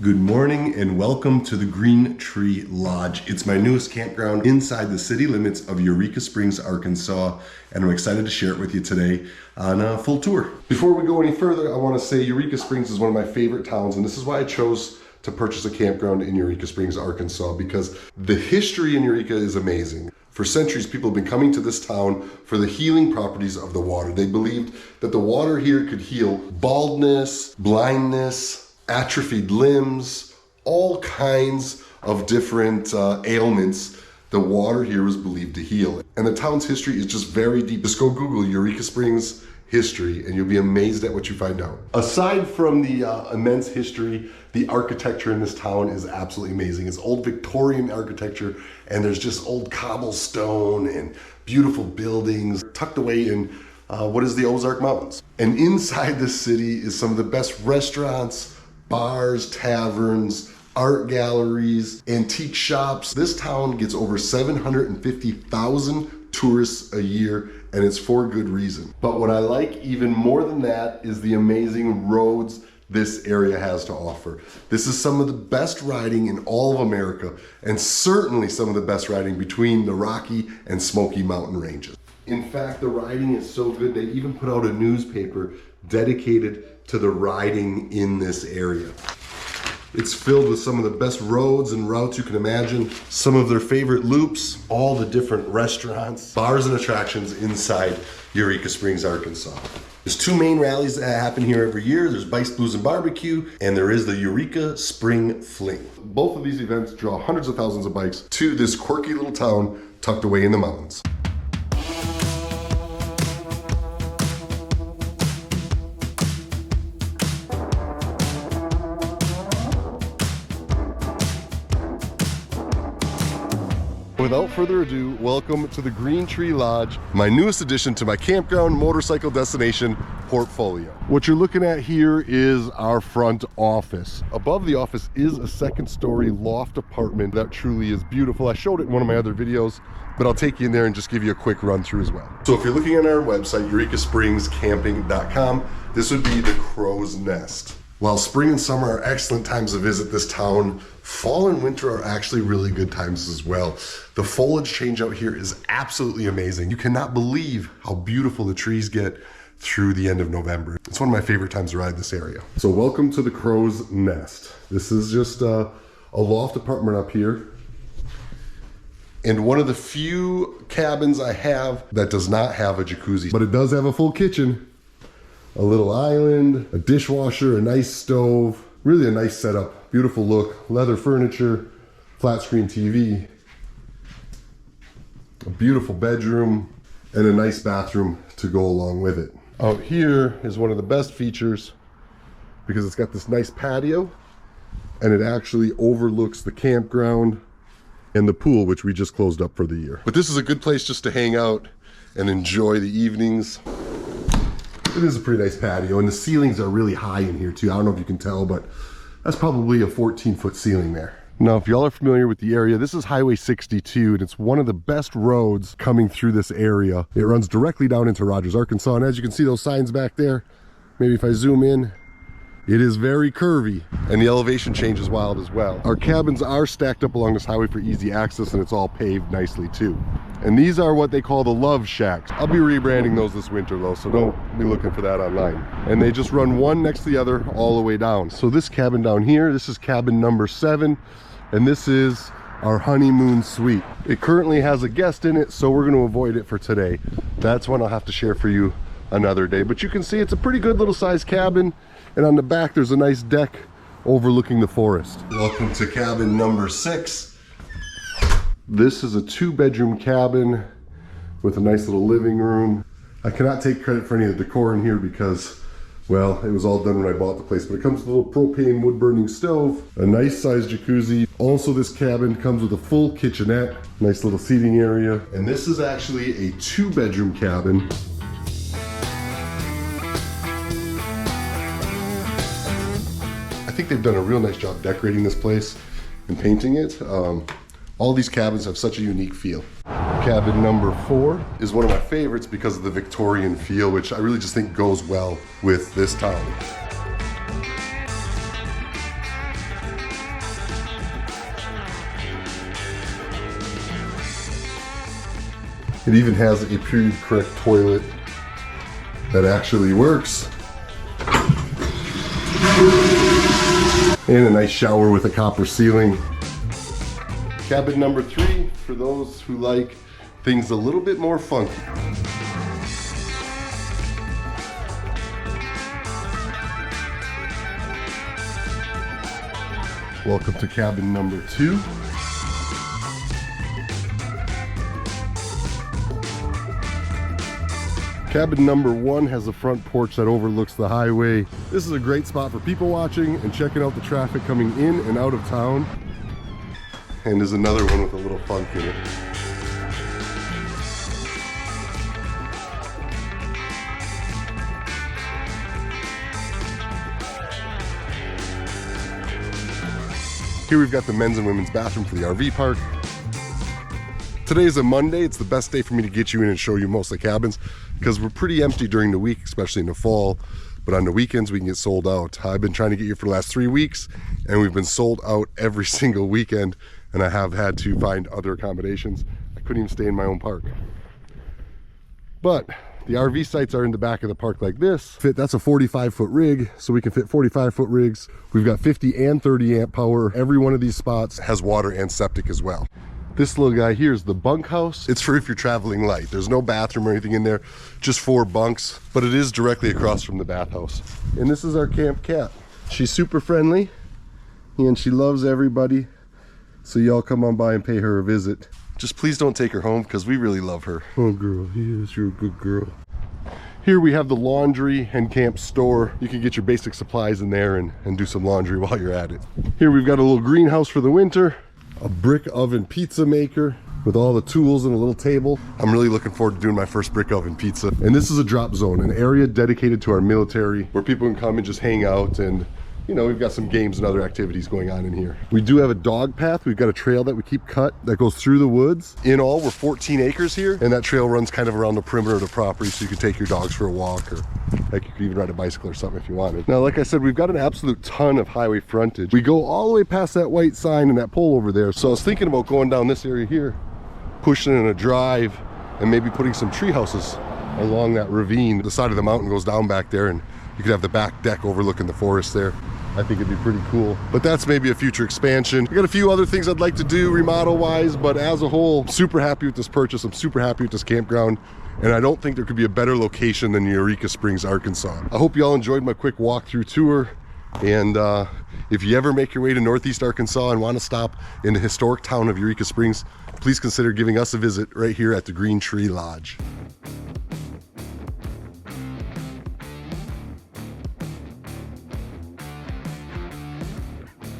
Good morning and welcome to the Green Tree Lodge. It's my newest campground inside the city limits of Eureka Springs, Arkansas, and I'm excited to share it with you today on a full tour. Before we go any further, I want to say Eureka Springs is one of my favorite towns, and this is why I chose to purchase a campground in Eureka Springs, Arkansas, because the history in Eureka is amazing. For centuries, people have been coming to this town for the healing properties of the water. They believed that the water here could heal baldness, blindness, atrophied limbs, all kinds of different ailments the water here was believed to heal. And the town's history is just very deep. Just go Google Eureka Springs history and you'll be amazed at what you find out. Aside from the immense history, the architecture in this town is absolutely amazing. It's old Victorian architecture, and there's just old cobblestone and beautiful buildings tucked away in what is the Ozark Mountains. And inside this city is some of the best restaurants, bars, taverns, art galleries, antique shops. This town gets over 750,000 tourists a year, and it's for good reason. But what I like even more than that is the amazing roads this area has to offer. This is some of the best riding in all of America, and certainly some of the best riding between the Rocky and Smoky Mountain ranges. In fact, the riding is so good, they even put out a newspaper dedicated to the riding in this area. It's filled with some of the best roads and routes you can imagine, some of their favorite loops, all the different restaurants, bars and attractions inside Eureka Springs, Arkansas. There's two main rallies that happen here every year. There's Bikes, Blues, and Barbecue, and there is the Eureka Spring Fling. Both of these events draw hundreds of thousands of bikes to this quirky little town tucked away in the mountains. Without further ado, welcome to the Green Tree Lodge, my newest addition to my campground motorcycle destination portfolio. What you're looking at here is our front office. Above the office is a second-story loft apartment that truly is beautiful. I showed it in one of my other videos, but I'll take you in there and just give you a quick run through as well. So if you're looking at our website, eurekaspringscamping.com, this would be the crow's nest. While spring and summer are excellent times to visit this town, fall and winter are actually really good times as well. The foliage change out here is absolutely amazing. You cannot believe how beautiful the trees get through the end of November. It's one of my favorite times to ride this area. So welcome to the crow's nest. This is just a loft apartment up here, and one of the few cabins I have that does not have a jacuzzi, but it does have a full kitchen. A little island, a dishwasher, a nice stove, really a nice setup, beautiful look, leather furniture, flat screen TV, a beautiful bedroom, and a nice bathroom to go along with it. Out here is one of the best features because it's got this nice patio and it actually overlooks the campground and the pool, which we just closed up for the year. But this is a good place just to hang out and enjoy the evenings. It is a pretty nice patio, and the ceilings are really high in here too. I don't know if you can tell, but that's probably a 14-foot ceiling there. Now, if y'all are familiar with the area, this is Highway 62, and it's one of the best roads coming through this area. It runs directly down into Rogers, Arkansas, and as you can see those signs back there, maybe if I zoom in, it is very curvy, and the elevation change is wild as well. Our cabins are stacked up along this highway for easy access, and it's all paved nicely too. And these are what they call the Love Shacks. I'll be rebranding those this winter though, so don't be looking for that online. And they just run one next to the other all the way down. So this cabin down here, this is cabin number 7, and this is our honeymoon suite. It currently has a guest in it, so we're going to avoid it for today. That's one I'll have to share for you another day. But you can see it's a pretty good little size cabin, and on the back there's a nice deck overlooking the forest. Welcome to cabin number 6. This is a 2-bedroom cabin with a nice little living room. I cannot take credit for any of the decor in here because, well, it was all done when I bought the place, but it comes with a little propane wood burning stove, a nice sized jacuzzi. Also, this cabin comes with a full kitchenette, nice little seating area. And this is actually a 2-bedroom cabin. I think they've done a real nice job decorating this place and painting it. All these cabins have such a unique feel. Cabin number 4 is one of my favorites because of the Victorian feel, which I really just think goes well with this town. It even has a period correct toilet that actually works. And a nice shower with a copper ceiling. Cabin number 3 for those who like things a little bit more funky. Welcome to cabin number 2. Cabin number 1 has a front porch that overlooks the highway. This is a great spot for people watching and checking out the traffic coming in and out of town. And there's another one with a little funk in it. Here we've got the men's and women's bathroom for the RV park. Today is a Monday. It's the best day for me to get you in and show you most of the cabins because we're pretty empty during the week, especially in the fall. But on the weekends, we can get sold out. I've been trying to get you for the last 3 weeks and we've been sold out every single weekend. And I have had to find other accommodations. I couldn't even stay in my own park. But the RV sites are in the back of the park like this. That's a 45-foot rig, so we can fit 45-foot rigs. We've got 50 and 30 amp power. Every one of these spots has water and septic as well. This little guy here is the bunkhouse. It's for if you're traveling light. There's no bathroom or anything in there, just 4 bunks, but it is directly across from the bathhouse. And this is our camp cat. She's super friendly and she loves everybody. So y'all come on by and pay her a visit. Just please don't take her home because we really love her. Oh girl, yes, you're a good girl. Here we have the laundry and camp store. You can get your basic supplies in there and do some laundry while you're at it. Here we've got a little greenhouse for the winter, a brick oven pizza maker with all the tools and a little table. I'm really looking forward to doing my first brick oven pizza. And this is a drop zone, an area dedicated to our military where people can come and just hang out and you know, we've got some games and other activities going on in here. We do have a dog path. We've got a trail that we keep cut that goes through the woods. In all, we're 14 acres here, and that trail runs kind of around the perimeter of the property, so you can take your dogs for a walk, or like you could even ride a bicycle or something if you wanted. Now, like I said, we've got an absolute ton of highway frontage. We go all the way past that white sign and that pole over there. So I was thinking about going down this area here, pushing in a drive, and maybe putting some tree houses along that ravine. The side of the mountain goes down back there, and you could have the back deck overlooking the forest there. I think it'd be pretty cool, but that's maybe a future expansion. I got a few other things I'd like to do remodel wise, but as a whole, I'm super happy with this purchase. I'm super happy with this campground, and I don't think there could be a better location than Eureka Springs, Arkansas. I hope you all enjoyed my quick walkthrough tour, and if you ever make your way to Northeast Arkansas and want to stop in the historic town of Eureka Springs, please consider giving us a visit right here at the Green Tree Lodge.